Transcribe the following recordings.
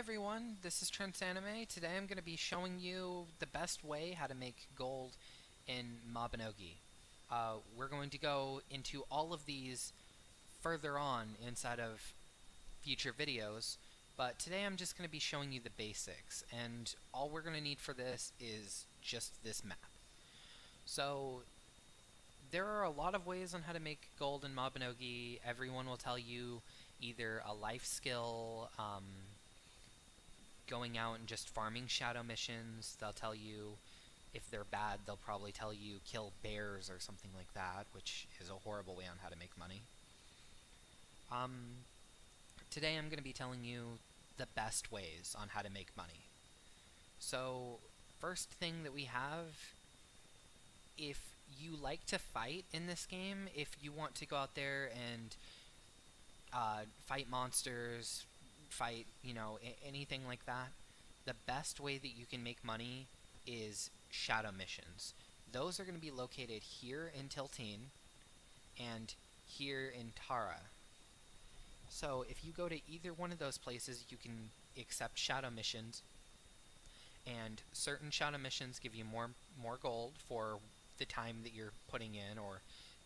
everyone, this is Trent's Anime. Today I'm going to be showing you the best way how to make gold in mabinogi. We're going to go into all of these further on inside of future videos, but today I'm just going to be showing you the basics, and all we're going to need for this is just this map. So there are a lot of ways on how to make gold in mabinogi. Everyone will tell you either a life skill, going out and just farming shadow missions. They'll tell you, if they're bad, they'll probably tell you kill bears or something like that, which is a horrible way on how to make money. Today I'm going to be telling you the best ways on how to make money. So, first thing that we have, if you like to fight in this game, if you want to go out there and fight monsters, fight, anything like that, the best way that you can make money is shadow missions. Those are going to be located here in Tiltine and here in Tara. So if you go to either one of those places, you can accept shadow missions, and certain shadow missions give you more gold for the time that you're putting in or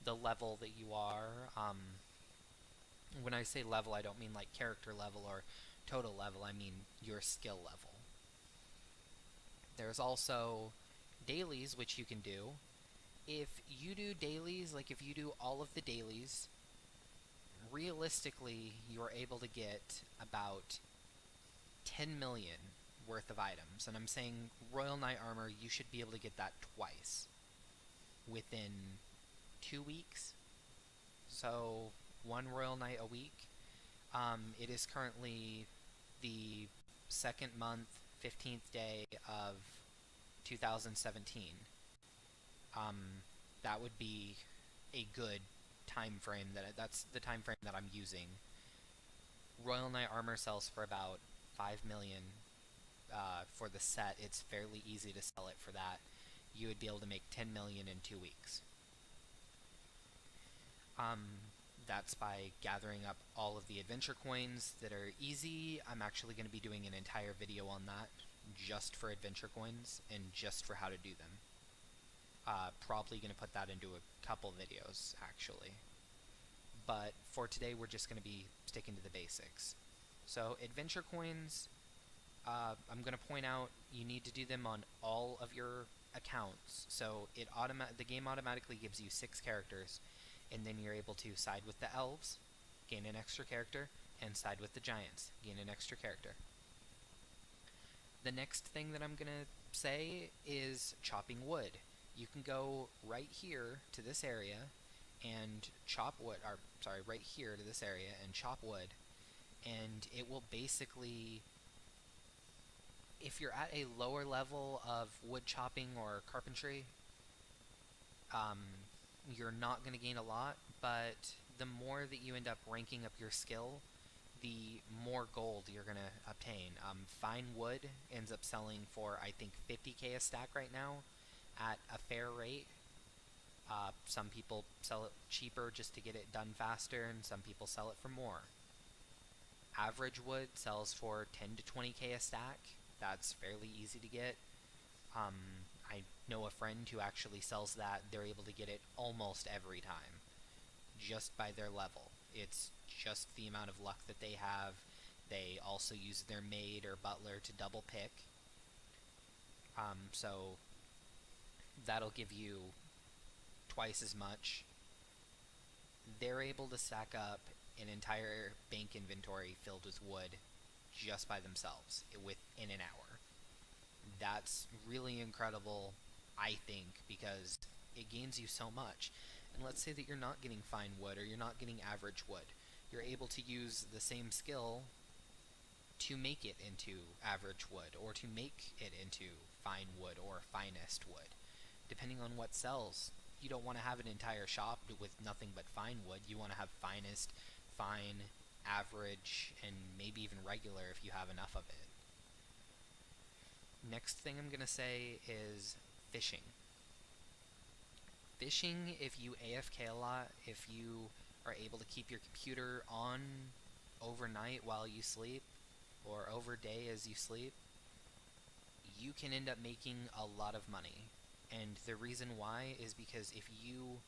the level that you are. When I say level, I don't mean like character level or total level, I mean your skill level. There's also dailies, which you can do. If you do dailies, like if you do all of the dailies, realistically you're able to get about 10 million worth of items. And I'm saying Royal Knight armor, you should be able to get that twice within 2 weeks. So one Royal Knight a week. It is currently the second month, 15th day of 2017. That would be a good time frame. That's the time frame that I'm using. Royal Knight armor sells for about 5 million for the set. It's fairly easy to sell it for that. You would be able to make 10 million in 2 weeks. That's by gathering up all of the adventure coins that are easy. I'm actually going to be doing an entire video on that, just for adventure coins and just for how to do them. Probably going to put that into a couple videos, actually. But for today, we're just going to be sticking to the basics. So adventure coins, I'm going to point out you need to do them on all of your accounts. So the game automatically gives you 6 characters, and then you're able to side with the elves, gain an extra character, and side with the giants, gain an extra character. The next thing that I'm going to say is chopping wood. You can go right here to this area and chop wood, right here to this area and chop wood, and it will basically, if you're at a lower level of wood chopping or carpentry, you're not going to gain a lot, but the more that you end up ranking up your skill, the more gold you're going to obtain. Fine wood ends up selling for, I think, 50k a stack right now at a fair rate. Some people sell it cheaper just to get it done faster, and some people sell it for more. Average wood sells for 10 to 20k a stack. That's fairly easy to get. I know a friend who actually sells that. They're able to get it almost every time, just by their level. It's just the amount of luck that they have. They also use their maid or butler to double pick. So that'll give you twice as much. They're able to stack up an entire bank inventory filled with wood just by themselves within an hour. That's really incredible, I think, because it gains you so much. And let's say that you're not getting fine wood or you're not getting average wood. You're able to use the same skill to make it into average wood, or to make it into fine wood or finest wood, depending on what sells. You don't want to have an entire shop with nothing but fine wood. You want to have finest, fine, average, and maybe even regular if you have enough of it. Next thing I'm going to say is fishing. Fishing, if you AFK a lot, if you are able to keep your computer on overnight while you sleep, or over day as you sleep, you can end up making a lot of money. And the reason why is because if you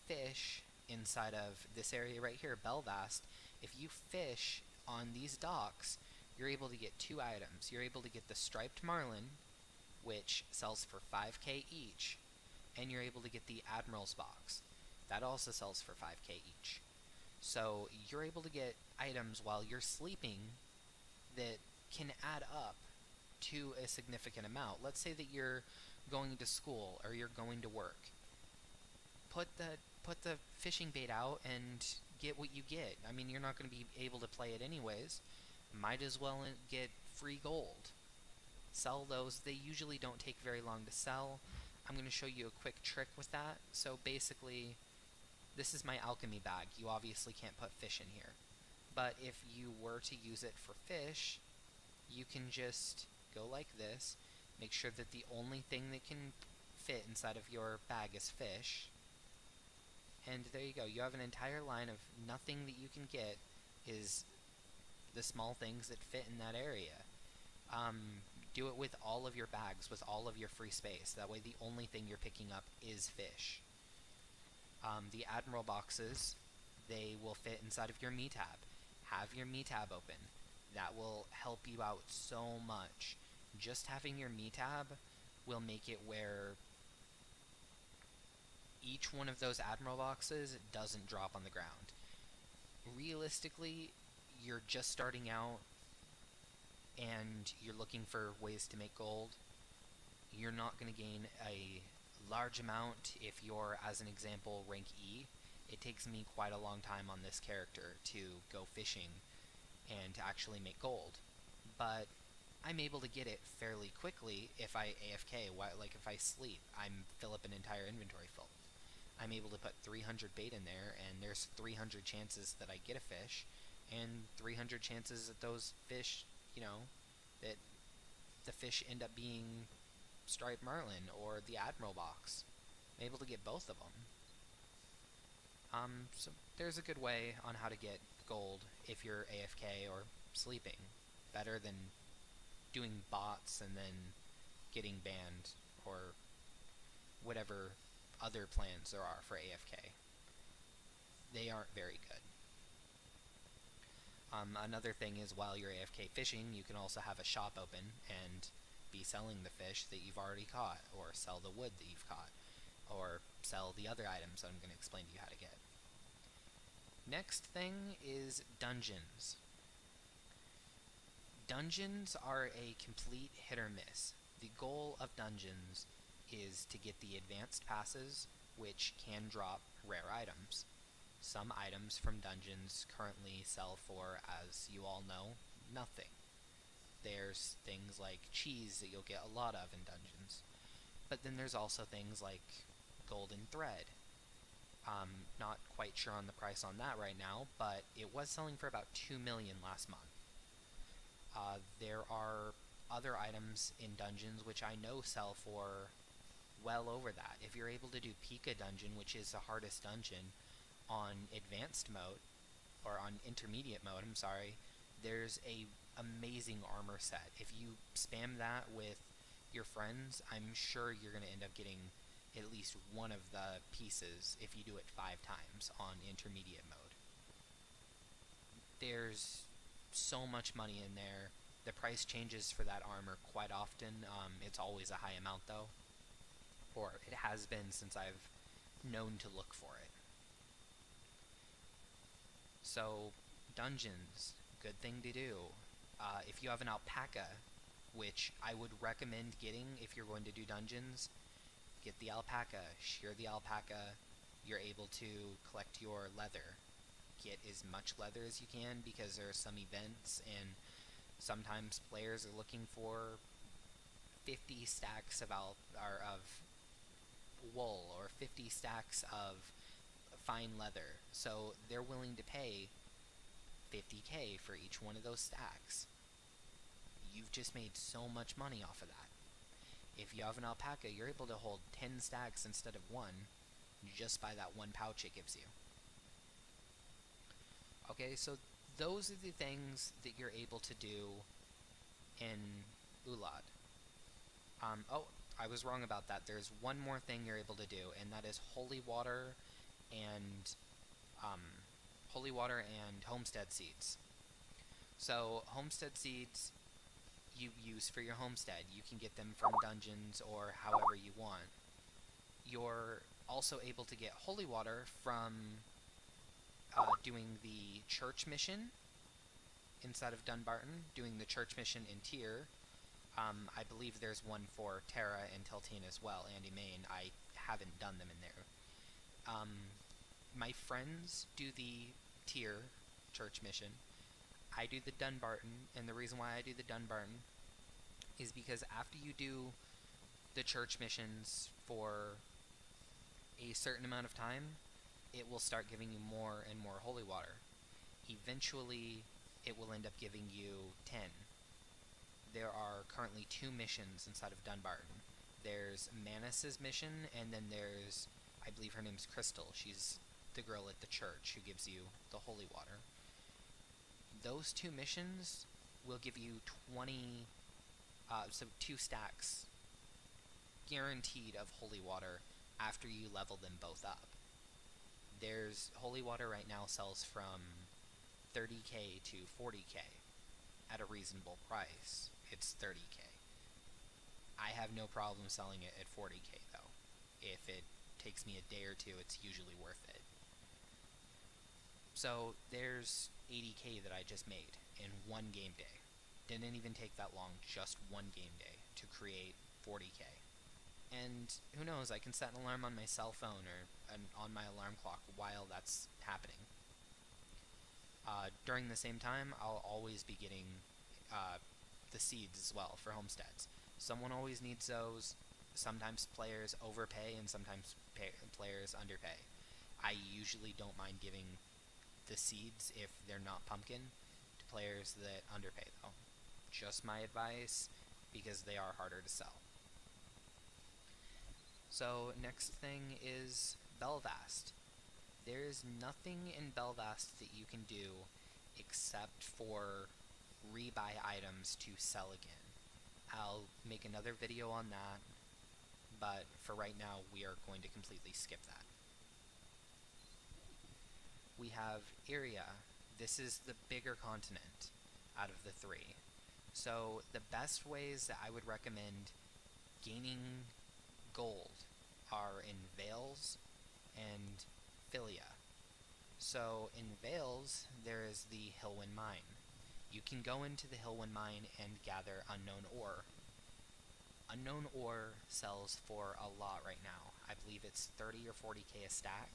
fish inside of this area right here, Belvast, if you fish on these docks, you're able to get two items. You're able to get the striped marlin, which sells for 5k each, and you're able to get the Admiral's box. That also sells for 5k each. So you're able to get items while you're sleeping that can add up to a significant amount. Let's say that you're going to school or you're going to work. Put the fishing bait out and get what you get. I mean, you're not going to be able to play it anyways. Might as well get free gold. Sell those. They usually don't take very long to sell. I'm going to show you a quick trick with that. So basically, this is my alchemy bag. You obviously can't put fish in here. But if you were to use it for fish, you can just go like this. Make sure that the only thing that can fit inside of your bag is fish. And there you go. You have an entire line of nothing that you can get is the small things that fit in that area. Do it with all of your bags, with all of your free space. That way the only thing you're picking up is fish. The Admiral boxes, they will fit inside of your me tab. Have your me tab open. That will help you out so much. Just having your me tab will make it where each one of those Admiral boxes doesn't drop on the ground. Realistically, you're just starting out and you're looking for ways to make gold. You're not going to gain a large amount if you're, as an example, rank E. It takes me quite a long time on this character to go fishing and to actually make gold. But I'm able to get it fairly quickly if I AFK, like if I sleep. I'm fill up an entire inventory full. I'm able to put 300 bait in there, and there's 300 chances that I get a fish, and 300 chances that those fish, that the fish end up being striped marlin or the Admiral box. I'm able to get both of them. So there's a good way on how to get gold if you're AFK or sleeping. Better than doing bots and then getting banned or whatever other plans there are for AFK. They aren't very good. Another thing is while you're AFK fishing, you can also have a shop open and be selling the fish that you've already caught, or sell the wood that you've caught, or sell the other items that I'm going to explain to you how to get. Next thing is dungeons. Dungeons are a complete hit or miss. The goal of dungeons is to get the advanced passes, which can drop rare items. Some items from dungeons currently sell for, as you all know, nothing. There's things like cheese that you'll get a lot of in dungeons. But then there's also things like golden thread. Not quite sure on the price on that right now, but it was selling for about 2 million last month. There are other items in dungeons which I know sell for well over that. If you're able to do Pika dungeon, which is the hardest dungeon, on advanced mode, or on intermediate mode, there's a amazing armor set. If you spam that with your friends, I'm sure you're going to end up getting at least one of the pieces if you do it 5 times on intermediate mode. There's so much money in there. The price changes for that armor quite often. It's always a high amount though, or it has been since I've known to look for it. So, dungeons, good thing to do. If you have an alpaca, which I would recommend getting if you're going to do dungeons, get the alpaca, shear the alpaca, you're able to collect your leather. Get as much leather as you can because there are some events and sometimes players are looking for 50 stacks of wool or 50 stacks of fine leather, so they're willing to pay 50k for each one of those stacks. You've just made so much money off of that. If you have an alpaca, you're able to hold 10 stacks instead of 1 just by that one pouch it gives you. Okay, so those are the things that you're able to do in Ulad. Oh, I was wrong about that. There's one more thing you're able to do, and that is and um, holy water and homestead seeds. So homestead seeds you use for your homestead. You can get them from dungeons or however you want. You're also able to get holy water from doing the church mission inside of Dunbarton, doing the church mission in Tyr. I believe there's one for Terra and Teltine as well, Andy Main. I haven't done them in there. My friends do the Tyr church mission. I do the Dunbarton, and the reason why I do the Dunbarton is because after you do the church missions for a certain amount of time, it will start giving you more and more holy water. Eventually, it will end up giving you 10. There are currently 2 missions inside of Dunbarton. There's Manus's mission, and then there's, I believe her name's Crystal. She's the girl at the church who gives you the holy water. Those 2 missions will give you 20, so 2 stacks guaranteed of holy water after you level them both up. There's holy water right now sells from 30k to 40k at a reasonable price. It's 30k. I have no problem selling it at 40k though. If it takes me a day or two, it's usually worth it. So there's 80k that I just made in one game day. Didn't even take that long, just one game day to create 40k. And who knows, I can set an alarm on my cell phone or on my alarm clock while that's happening. During the same time, I'll always be getting the seeds as well for homesteads. Someone always needs those. Sometimes players overpay and sometimes players underpay. I usually don't mind giving the seeds if they're not pumpkin to players that underpay though. Just my advice, because they are harder to sell. So next thing is Belvast. There's nothing in Belvast that you can do except for rebuy items to sell again. I'll make another video on that, but for right now we are going to completely skip that. We have Iria. This is the bigger continent out of the 3. So the best ways that I would recommend gaining gold are in Vales and Philia. So in Vales, there is the Hillwind Mine. You can go into the Hillwind Mine and gather unknown ore. Unknown ore sells for a lot right now. I believe it's 30 or 40k a stack,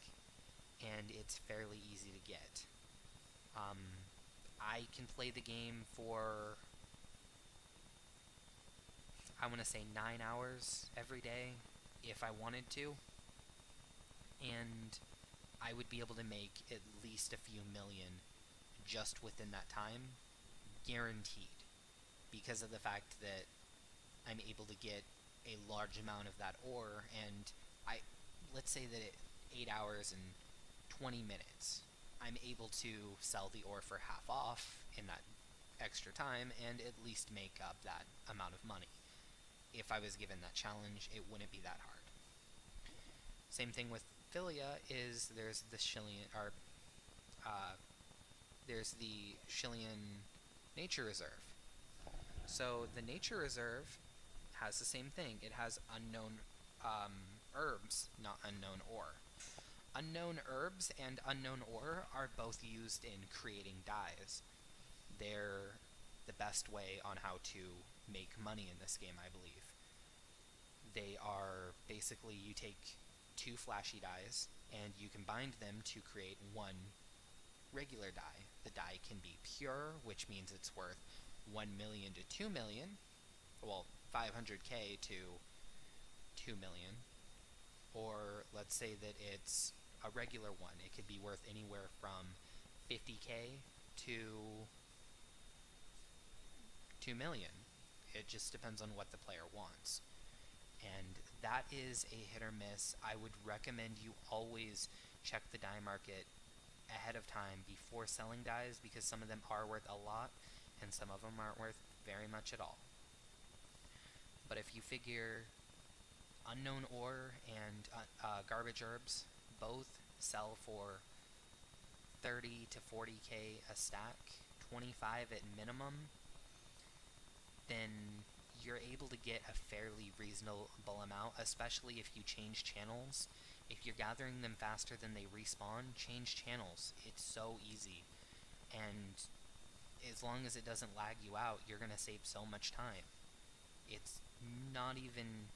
and it's fairly easy to get. I can play the game for, I want to say 9 hours every day if I wanted to, and I would be able to make at least a few million just within that time, guaranteed, because of the fact that I'm able to get a large amount of that ore, and let's say that 8 hours and 20 minutes, I'm able to sell the ore for half off in that extra time and at least make up that amount of money. If I was given that challenge, it wouldn't be that hard. Same thing with Philia is there's the Shillian Nature Reserve. So the Nature Reserve has the same thing. It has unknown herbs, not unknown ore. Unknown herbs and unknown ore are both used in creating dyes. They're the best way on how to make money in this game, I believe. They are basically, you take 2 flashy dyes and you combine them to create one regular dye. The dye can be pure, which means it's worth 1 million to 2 million, well, 500k to 2 million, or let's say that it's a regular one. It could be worth anywhere from 50k to 2 million. It just depends on what the player wants. And that is a hit or miss. I would recommend you always check the dye market ahead of time before selling dyes, because some of them are worth a lot and some of them aren't worth very much at all. But if you figure unknown ore and garbage herbs both sell for 30 to 40k a stack, 25 at minimum, then you're able to get a fairly reasonable amount, especially if you change channels. If you're gathering them faster than they respawn, change channels. It's so easy. And as long as it doesn't lag you out, you're going to save so much time. It's not even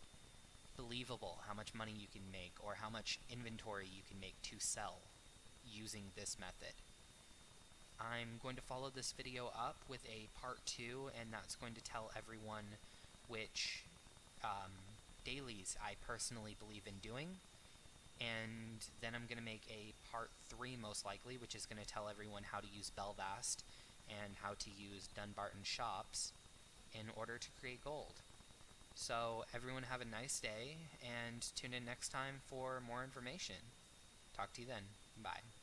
believable how much money you can make or how much inventory you can make to sell using this method. I'm going to follow this video up with a part 2, and that's going to tell everyone which dailies I personally believe in doing. And then I'm going to make a part 3 most likely, which is going to tell everyone how to use Belvast and how to use Dunbarton shops in order to create gold. So everyone have a nice day, and tune in next time for more information. Talk to you then. Bye.